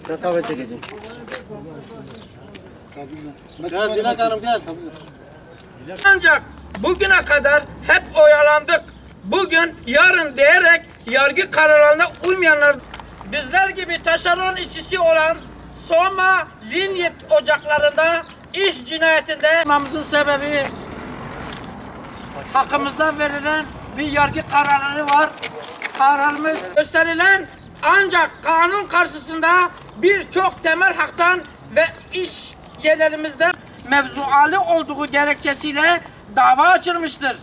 Sen kahve çekeceksin. Gel Dilek Hanım gel. Ancak bugüne kadar hep oyalandık. Bugün, yarın diyerek yargı kararlarına uymayanlar, bizler gibi taşeron işçisi olan Soma Linyit ocaklarında iş cinayetinde yapmamızın sebebi hakkımızda verilen bir yargı kararları var. Kararımız gösterilen ancak kanun karşısında birçok temel haktan ve iş yerlerimizde mevzualı olduğu gerekçesiyle dava açılmıştır.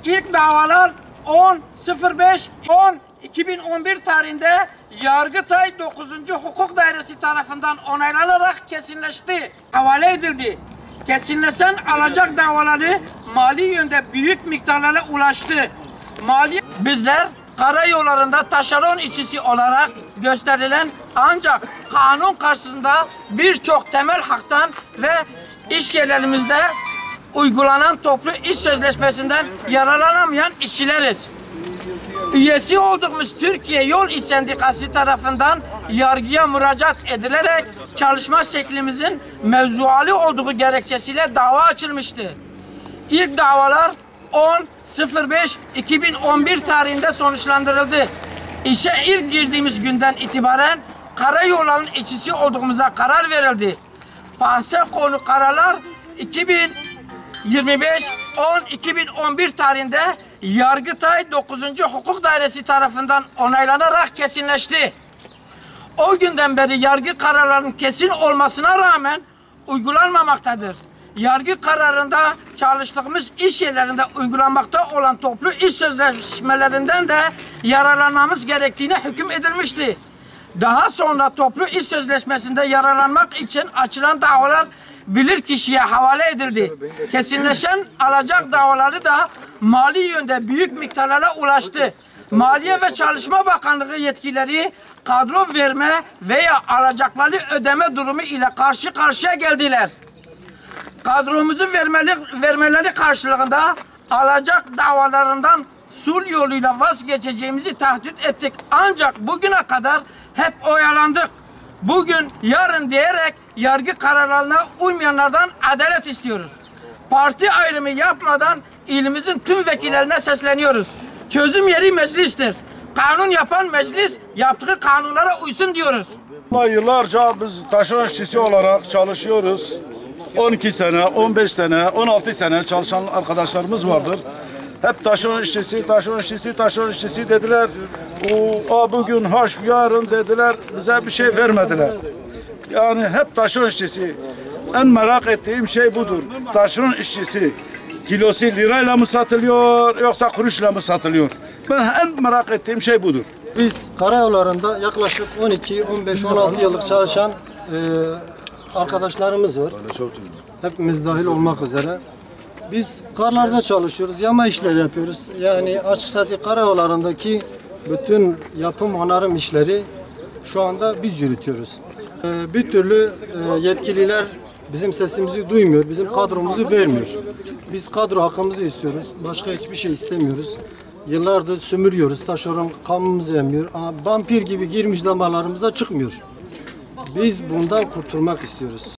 İlk davalar 10.05.10.2011 tarihinde Yargıtay 9. Hukuk Dairesi tarafından onaylanarak kesinleşti, havale edildi. Kesinleşen alacak davaları mali yönde büyük miktarlara ulaştı. Bizler karayollarında taşeron işçisi olarak gösterilen ancak kanun karşısında birçok temel haktan ve iş yerlerimizde uygulanan toplu iş sözleşmesinden yararlanamayan işçileriz. Üyesi olduğumuz Türkiye Yol İş Sendikası tarafından yargıya müracaat edilerek çalışma şeklimizin mevzualı olduğu gerekçesiyle dava açılmıştı. İlk davalar 10.05.2011 tarihinde sonuçlandırıldı. İşe ilk girdiğimiz günden itibaren karayollarının işçisi olduğumuza karar verildi. Bahse konu kararlar 2025.10.2011 tarihinde Yargıtay 9. Hukuk Dairesi tarafından onaylanarak kesinleşti. O günden beri yargı kararlarının kesin olmasına rağmen uygulanmamaktadır. Yargı kararında çalıştığımız iş yerlerinde uygulanmakta olan toplu iş sözleşmelerinden de yararlanmamız gerektiğine hüküm edilmişti. Daha sonra toplu iş sözleşmesinde yararlanmak için açılan davalar bilirkişiye havale edildi. Kesinleşen alacak davaları da mali yönde büyük miktarlara ulaştı. Maliye ve Çalışma Bakanlığı yetkileri kadro verme veya alacakları ödeme durumu ile karşı karşıya geldiler. Kadromuzu vermeleri karşılığında alacak davalarından sulh yoluyla vazgeçeceğimizi taahhüt ettik. Ancak bugüne kadar hep oyalandık. Bugün, yarın diyerek yargı kararlarına uymayanlardan adalet istiyoruz. Parti ayrımı yapmadan ilimizin tüm vekillerine sesleniyoruz. Çözüm yeri meclistir. Kanun yapan meclis yaptığı kanunlara uysun diyoruz. Yıllarca biz taşeron işçisi olarak çalışıyoruz. 12 sene, 15 sene, 16 sene çalışan arkadaşlarımız vardır. Hep taşeron işçisi, taşeron işçisi, taşeron işçisi dediler. Bugün haş, yarın dediler. Bize bir şey vermediler. Yani hep taşeron işçisi. En merak ettiğim şey budur. Taşeron işçisi kilosu lirayla mı satılıyor yoksa kuruşla mı satılıyor? Ben en merak ettiğim şey budur. Biz karayollarında yaklaşık 12, 15, 16 yıllık çalışan arkadaşlarımız var. Hepimiz dahil olmak üzere. Biz karlarda çalışıyoruz, yama işleri yapıyoruz. Yani açıkçası karayollarındaki bütün yapım, onarım işleri şu anda biz yürütüyoruz. Bir türlü yetkililer bizim sesimizi duymuyor, bizim kadromuzu vermiyor. Biz kadro hakkımızı istiyoruz, başka hiçbir şey istemiyoruz. Yıllardır sömürüyoruz, taşeron kanımızı emiyor. Vampir gibi girmiş damarlarımıza çıkmıyor. Biz bundan kurtulmak istiyoruz.